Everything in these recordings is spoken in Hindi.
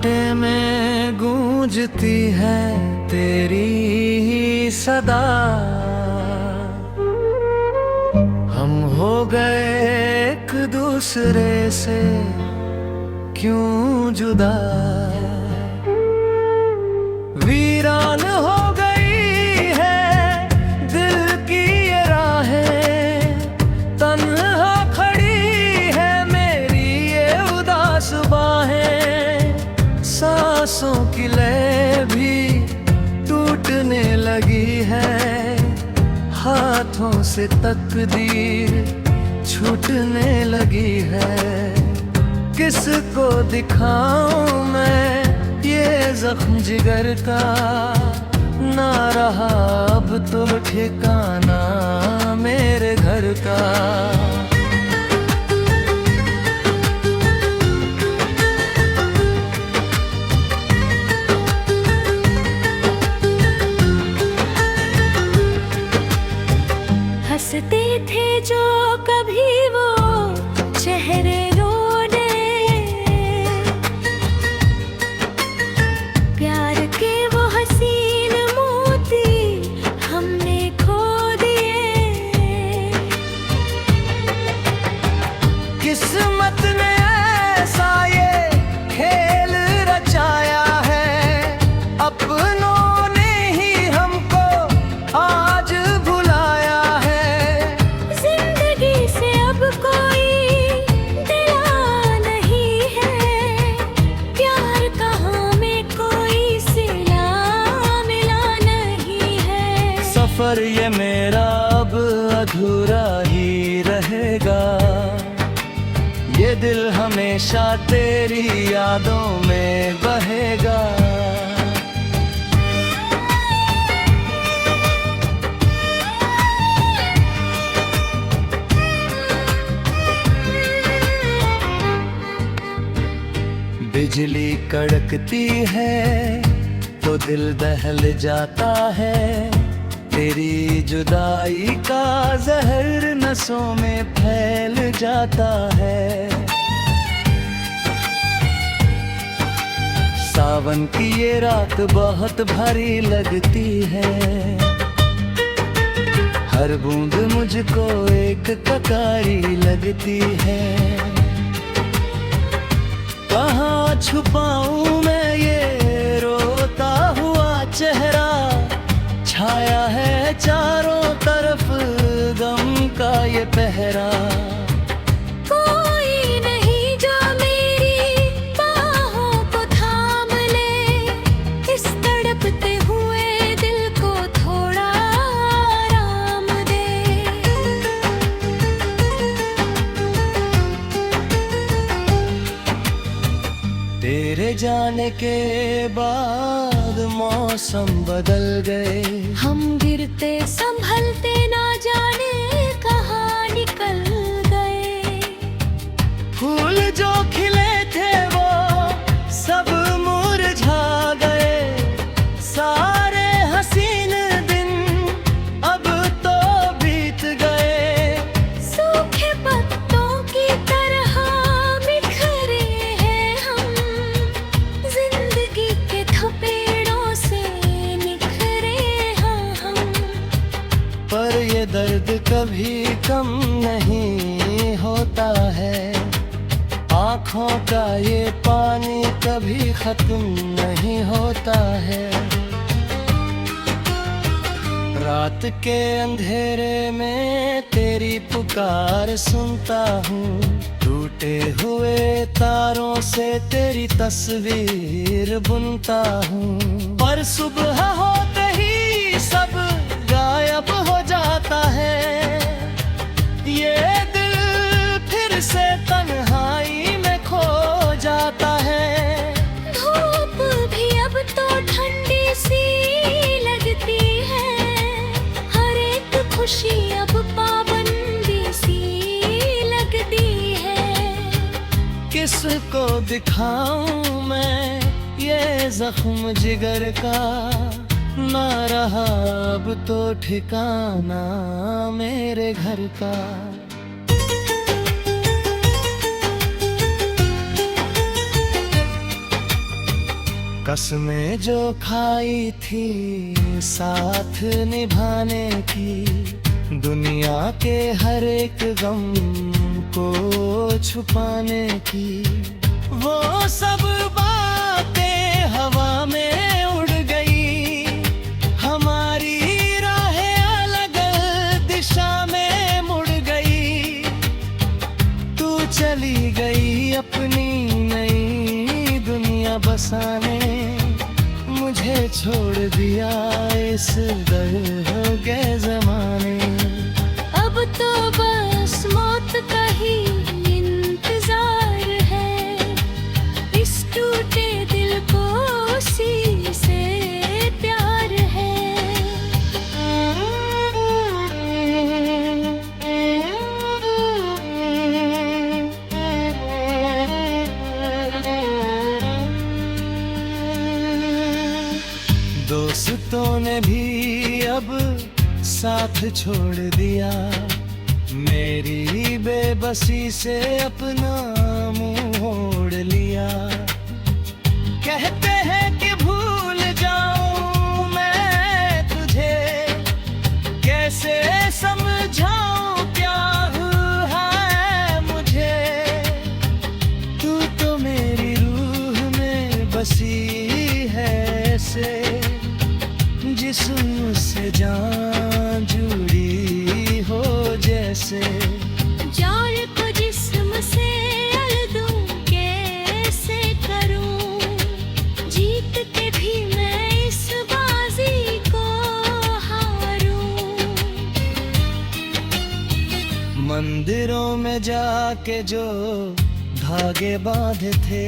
सन्नाटे में गूंजती है तेरी ही सदा। हम हो गए एक दूसरे से क्यों जुदा। वीरान हो गई है दिल की ये राहें, तन्हा खड़ी है मेरी ये उदास बाहें। सांसों की लय भी टूटने लगी है, हाथों से तकदीर छूटने लगी है। किसको दिखाऊं मैं ये जख्म जिगर का, ना रहा अब तो ठिकाना मेरे घर का। हंसते थे जो कभी वो चेहरे रोने, प्यार के वो हसीन मोती हमने खो दिए। किस्मत ने ऐसा ये खेल रचाया है, अपनों ने ही हमको आज भुलाया है। जिंदगी से अब कोई दिला नहीं है, प्यार कहाँ में कोई सिला मिला नहीं है। सफर ये मेरा अब अधूरा ही रहेगा, ये दिल हमेशा तेरी यादों में बहेगा। बिजली कड़कती है तो दिल दहल जाता है, तेरी जुदाई का जहर नसों में फैल जाता है। सावन की ये रात बहुत भारी लगती है, हर बूंद मुझको एक ककारी लगती है। कहाँ छुपाऊं मैं ये रोता हुआ चेहरा, छाया है चारों तरफ गम का ये पहरा। कोई नहीं जो मेरी बाहों को थाम ले, इस तड़पते हुए दिल को थोड़ा आराम दे। तेरे जाने के बाद मौसम बदल गए, हम गिरते संभलते ना जाने कहाँ निकल गए। फूल जो खिले थे वो सब मुरझा गए, सारे हसीन दिन अब तो बीत गए। सूखे पत्तों की तरह बिखरे हैं हम, जिंदगी के थपेड़ों से निखरे हैं हम। पर ये दर्द कभी कम नहीं होता है, आँखों का ये पानी कभी खत्म नहीं होता है। रात के अंधेरे में तेरी पुकार सुनता हूँ, टूटे हुए तारों से तेरी तस्वीर बुनता हूँ। पर सुबह होते ही सब गायब हो जाता है, ये दिल फिर से तन्हाई में खो जाता है। धूप भी अब तो ठंडी सी लगती है, हर एक खुशी अब पाबंदी सी लगती है। किसको दिखाऊं मैं ये जख्म जिगर का, ना रहा अब तो ठिकाना मेरे घर का। कसमें जो खाई थी साथ निभाने की, दुनिया के हर एक गम को छुपाने की, वो सब बातें हवा में उड़ गई। हमारी राहें अलग दिशा में मुड़ गई। तू चली गई अपनी नई दुनिया बसाने, मुझे छोड़ दिया इस दर के ज़माने। अब तो बस मौत का ही इंतजार है, इस टूटे दिल को उसी से प्यार है। दोस्तों ने भी अब साथ छोड़ दिया, मेरी बेबसी से अपना मुंह मोड़ लिया। कहते हैं कि भूल जाऊं मैं तुझे, कैसे समझाऊं क्या है मुझे। तू तो मेरी रूह में बसी है ऐसे, जिस्म से जान जुड़ी हो जैसे। जान को जिस्म से अलग कैसे करूं, जीत के भी मैं इस बाजी को हारूं। मंदिरों में जाके जो धागे बांधे थे,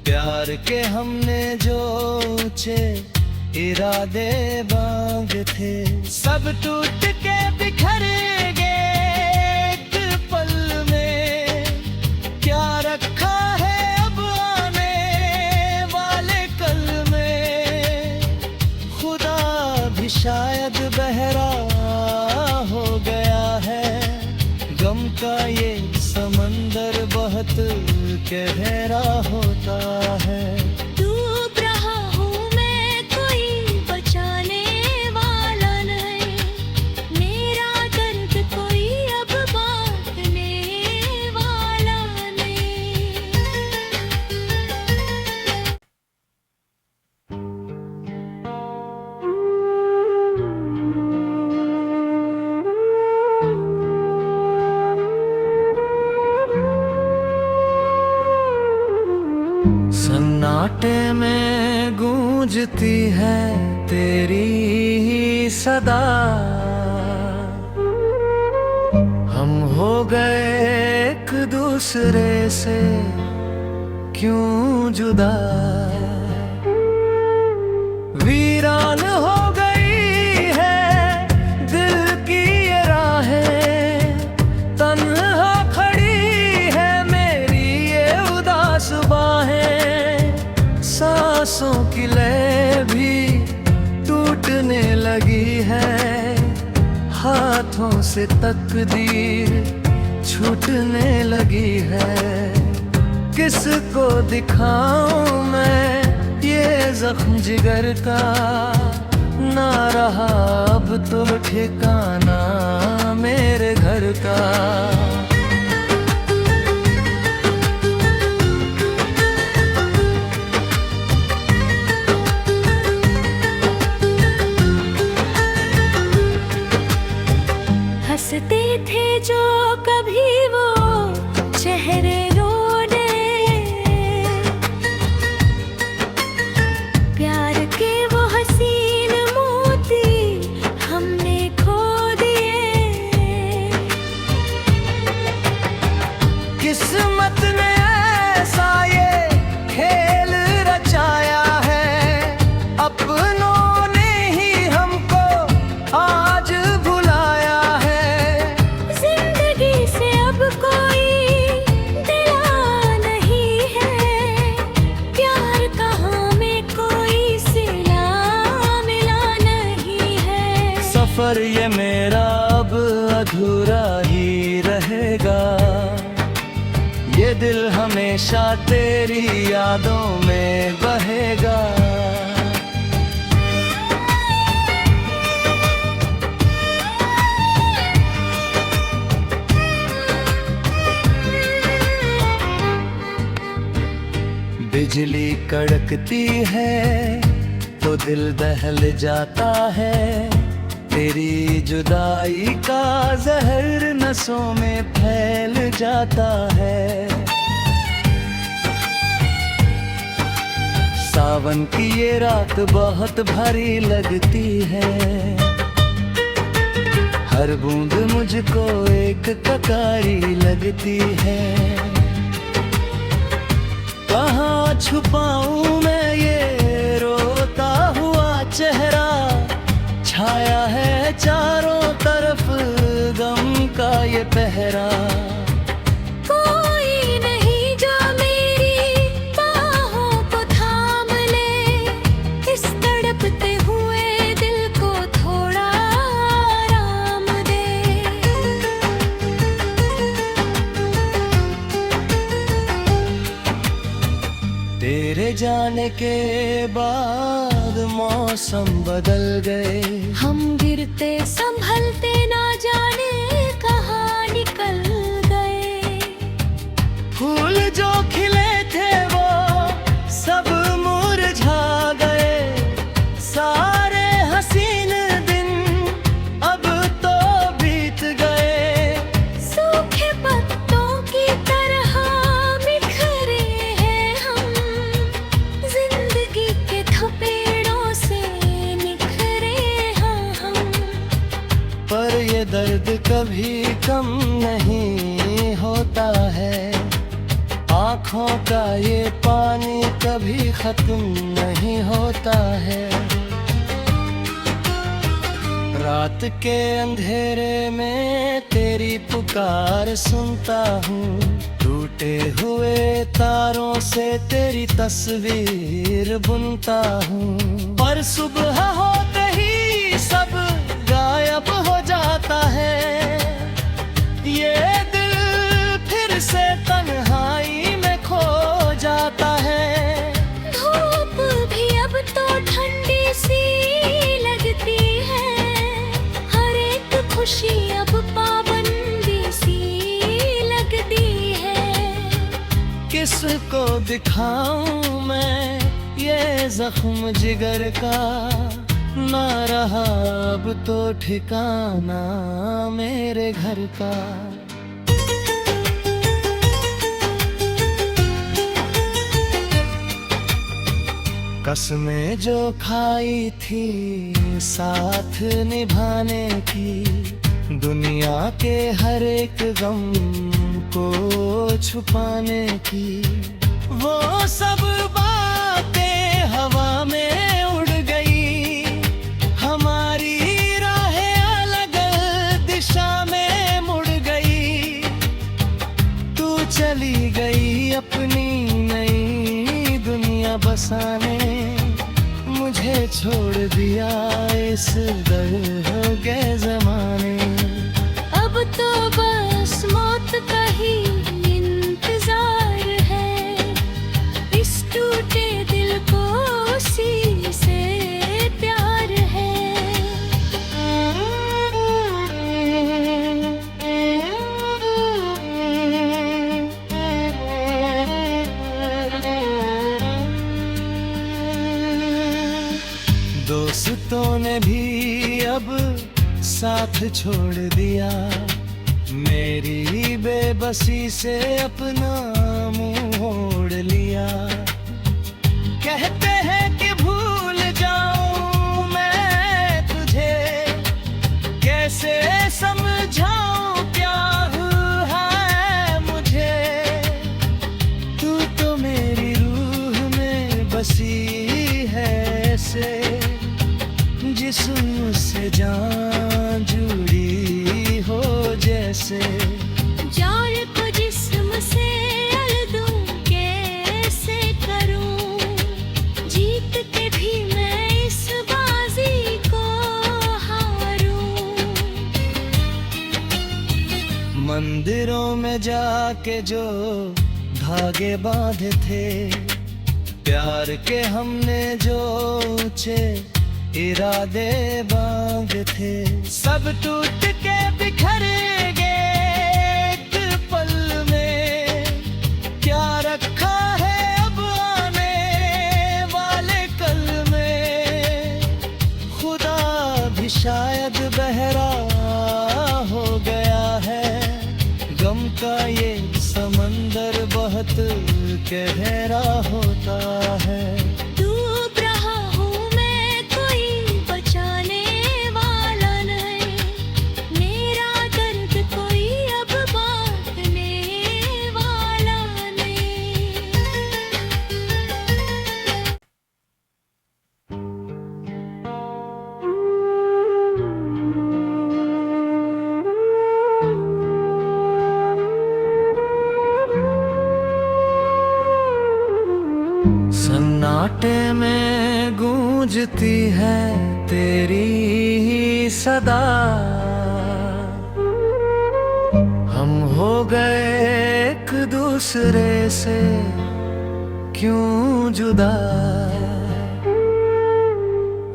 प्यार के हमने जो ऊंचे इरादे बांध थे, सब टूट के बिखर गए एक पल में। क्या रखा है अब आने वाले कल में, खुदा भी शायद बहरा हो गया है। गम का ये समंदर बहुत गहरा होता है। सन्नाटे में गूंजती है तेरी ही सदा, हम हो गए एक दूसरे से क्यों जुदा। वीरान हो गई है दिल की ये राहें, तन्हा खड़ी है मेरी ये उदास बाहें। सांसों की लय भी टूटने लगी है, हाथों से तकदीर छूटने लगी है। किसको दिखाऊं मैं ये जख्म जिगर का, ना रहा अब तो ठिकाना मेरे घर का। हंसते थे जो कभी वो चेहरे रोने, प्यार के वो हसीन मोती हमने खो दिए। किस्मत ने ऐसा ये खेल रचाया है, अपनों ने ही हमको आज भुलाया है। जिंदगी से अब कोई दिला नहीं है, प्यार का हमें कोई सिला मिला नहीं है। सफर ये मेरा अब अधूरा ही रहेगा, ये दिल हमेशा तेरी यादों में बहेगा। बिजली कड़कती है तो दिल दहल जाता है, तेरी जुदाई का जहर नसों में फैल जाता है। सावन की ये रात बहुत भारी लगती है, हर बूंद मुझको एक ककारी लगती है। कहाँ छुपाऊं मैं ये रोता हुआ चेहरा, छाया है चारों तरफ गम का ये पहरा। कोई नहीं जो मेरी बाहों को थाम ले, इस तड़पते हुए दिल को थोड़ा आराम दे। तेरे जाने के बाद मौसम बदल गए, हम गिरते संभलते ना जाने कहाँ निकल गए। फूल जो खिले थे वो सब मुरझा गए, सारे हसीन दिन अब तो बीत गए। सूखे पत्तों की तरह बिखरे हैं हम, जिंदगी के थपेड़ों से निखरे हैं हम। पर ये दर्द कभी कम नहीं होता है, आँखों का ये पानी कभी खत्म नहीं होता है। रात के अंधेरे में तेरी पुकार सुनता हूँ, टूटे हुए तारों से तेरी तस्वीर बुनता हूँ। पर सुबह होते ही सब गायब हो जाता है, ये दिल फिर से तन्हाई में खो जाता है। धूप भी अब तो ठंडी सी लगती है, हर एक खुशी अब पाबंदी सी लगती है। किसको दिखाऊं मैं ये जख्म जिगर का, ना रहा अब तो ठिकाना मेरे घर का। कसमें जो खाई थी साथ निभाने की, दुनिया के हर एक गम को छुपाने की, वो सब बातें हवा में उड़ गई। हमारी राहें अलग दिशा में मुड़ गई, तू चली गई अपनी नई दुनिया बसाने, मुझे छोड़ दिया इस दर के जमाने। अब तो बस मौत का ही इंतजार है, इस टूटे दिल को उसी से प्यार है। दोस्तों ने भी अब साथ छोड़ दिया, मेरी बेबसी से अपना मुंह मोड़ लिया। कहते हैं कि भूल जाऊं मैं तुझे, कैसे समझाऊं प्यार है मुझे। तू तो मेरी रूह में बसी है ऐसे, जिस्म से जान जुड़ी हो जैसे। जान को जिस्म से अलग कैसे करूं, जीत के भी मैं इस बाजी को हारूं। मंदिरों में जाके जो धागे बांधे थे, प्यार के हमने जो ऊंचे इरादे बांधे थे, सब टूट के बिखर गए एक पल में। क्या रखा है अब आने वाले कल में, खुदा भी शायद बहरा हो गया है। गम का ये समंदर बहुत गहरा होता है। डूब रहा हूँ मैं, कोई बचाने वाला नहीं, मेरा दर्द कोई अब बांटने वाला नहीं। सन्नाटे में गूंजती है तेरी ही सदा, हम हो गए एक दूसरे से क्यों जुदा।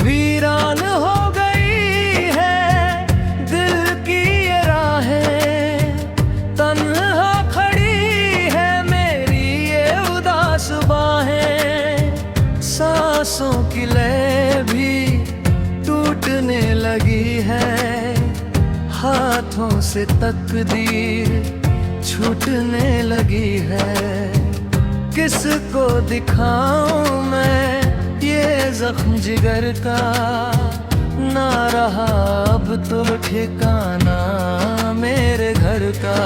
वीरान हो गई है दिल की ये राहें, तन्हा खड़ी है मेरी ये उदास बाहें। सांसों की लय भी टूटने लगी है, हाथों से तकदीर छूटने लगी है। किसको दिखाऊं मैं ये जख्म जिगर का, ना रहा अब तो ठिकाना मेरे घर का।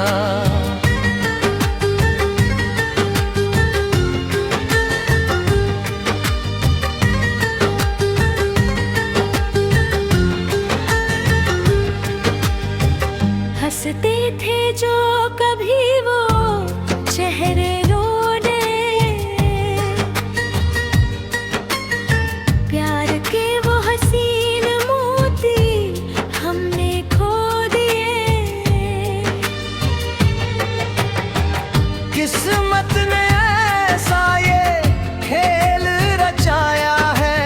हंसते थे जो कभी वो चेहरे रोने, प्यार के वो हसीन मोती हमने खो दिए। किस्मत ने ऐसा ये खेल रचाया है,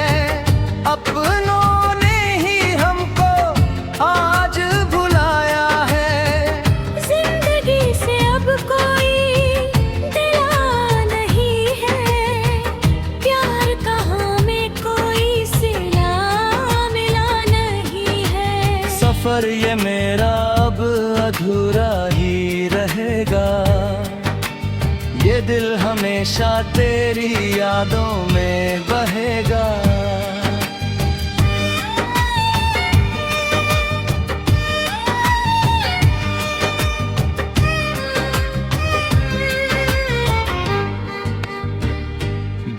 अपनों ने ही हमको आज भुलाया है। जिंदगी से अब कोई दिला नहीं है, प्यार का हमें कोई सिला मिला नहीं है। सफर ये मेरा अब अधूरा ही रहेगा, ये दिल हमेशा तेरी यादों में बहेगा।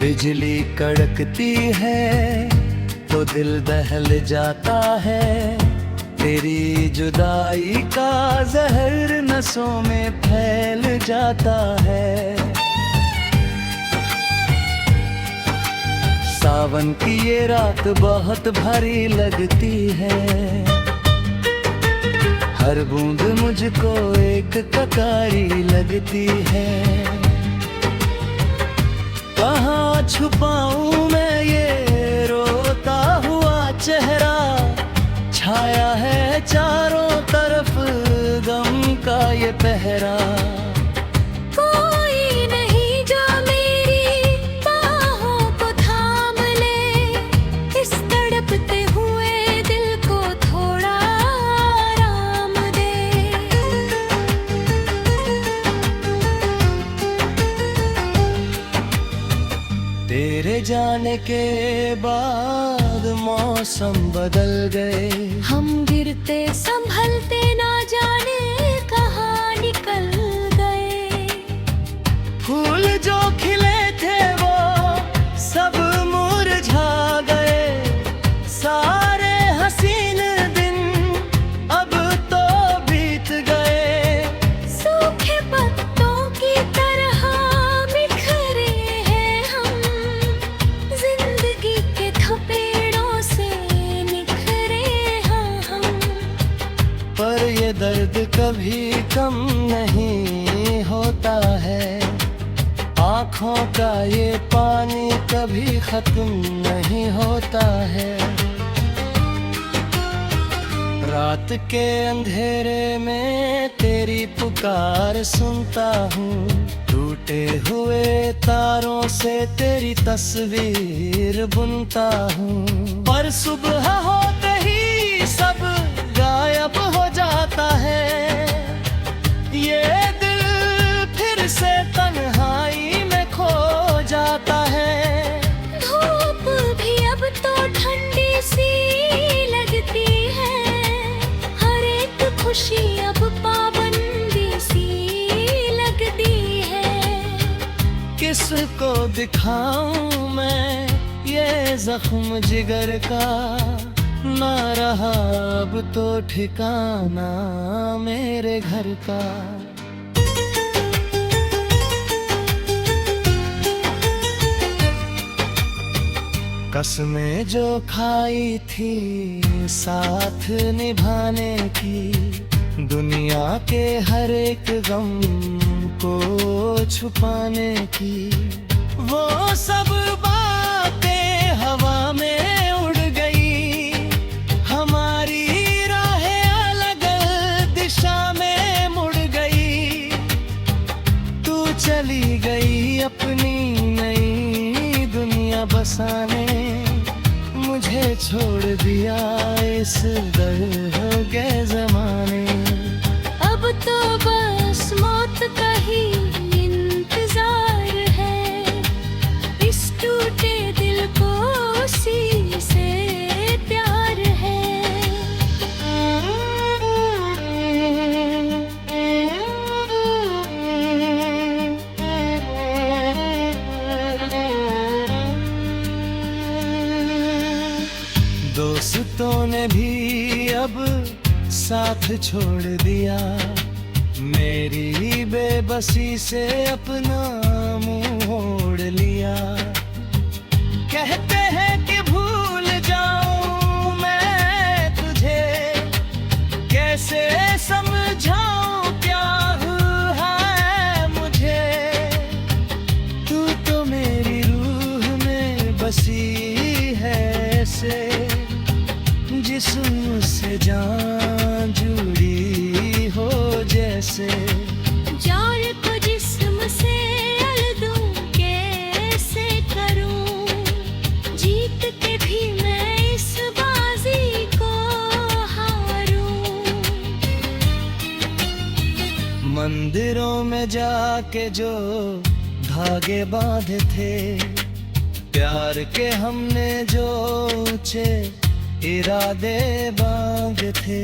बिजली कड़कती है तो दिल दहल जाता है, तेरी जुदाई का जहर नसों में फैल जाता है। सावन की ये रात बहुत भारी लगती है, हर बूंद मुझको एक ककारी लगती है। कहाँ छुपाऊं मैं ये रोता हुआ चेहरा, छाया है चारों तरफ गम का ये पहरा। कोई नहीं जो मेरी बाहों को थाम ले, इस तड़पते हुए दिल को थोड़ा आराम दे। तेरे जाने के बाद मौसम बदल गए, हम गिरते संभलते ना जाने कहाँ निकल गए। फूल जो खिले थे वो सब मुरझा गए, सारे हसीन दिन अब तो बीत गए। सूखे पत्तों की तरह बिखरे हैं हम, जिंदगी के थपेड़ों से निखरे हैं हम। पर ये दर्द कभी कम नहीं होता है, आँखों का ये पानी कभी खत्म नहीं होता है। रात के अंधेरे में तेरी पुकार सुनता हूँ, टूटे हुए तारों से तेरी तस्वीर बुनता हूँ। पर सुबह होते ही सब गायब हो जाता है, ये दिल फिर से तन्हाई में खो जाता है। धूप भी अब तो ठंडी सी लगती है, हर एक खुशी अब पाबंदी सी लगती है। किसको दिखाऊं मैं ये जख्म जिगर का, ना रहा अब तो ठिकाना मेरे घर का। कसमें जो खाई थी साथ निभाने की, दुनिया के हर एक गम को छुपाने की, वो सब बातें हवा में उड़ गई। हमारी राहें अलग दिशा में मुड़ गई, तू चली गई अपनी नई दुनिया बसाने, मुझे छोड़ दिया इस दर के जमाने। अब तो बस मौत का ही इंतजार है, इस टूटे दिल को उसी से प्यार है। दोस्तों ने भी अब साथ छोड़ दिया, मेरी बेबसी से अपना मुंह मोड़ लिया। कहते हैं कि भूल जाऊं मैं तुझे, कैसे समझाऊं क्या है मुझे। तू तो मेरी रूह में बसी है ऐसे, जिस्म से जान जुड़ी हो जैसे। जान को जिस्म से अलग कैसे करूं, जीत के भी मैं इस बाजी को हारूं। मंदिरों में जाके जो धागे बांधे थे, प्यार के हमने जो ऊंचे इरादे बांधे थे।